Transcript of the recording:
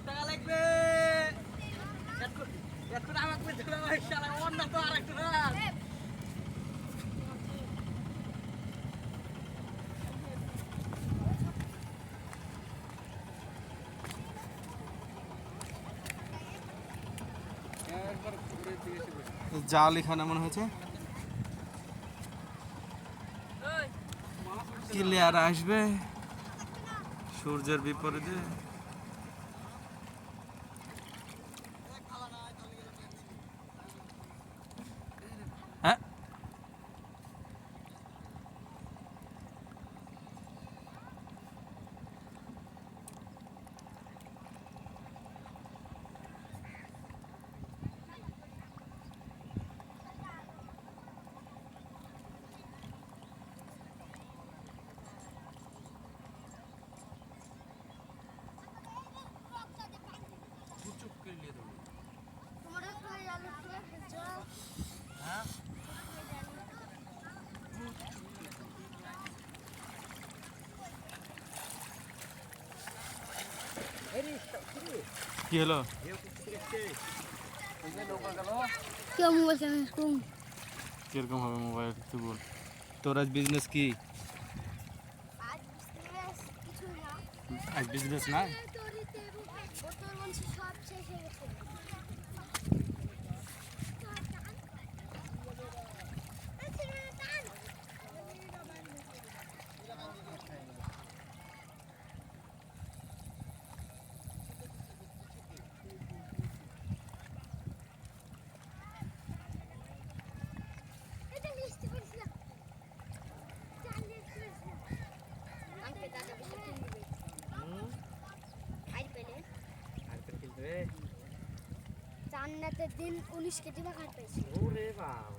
টাকা লাগবে। এত আমাকে পেতে হবে ভাই, শালা অন্য তো আরেকটু না। জাল এখানে মনে হয়েছে ক্লিয়ার আসবে সূর্যের বিপরীতে। হ্যাঁ কি হলো? কিরকম হবে মোবাইল তুই বল। তোর আজ বিজনেস কি? আজ বিজনেস না। জান্নাতের দিন 19 কেজি ভাত পেয়েছি। ওরে বাবা।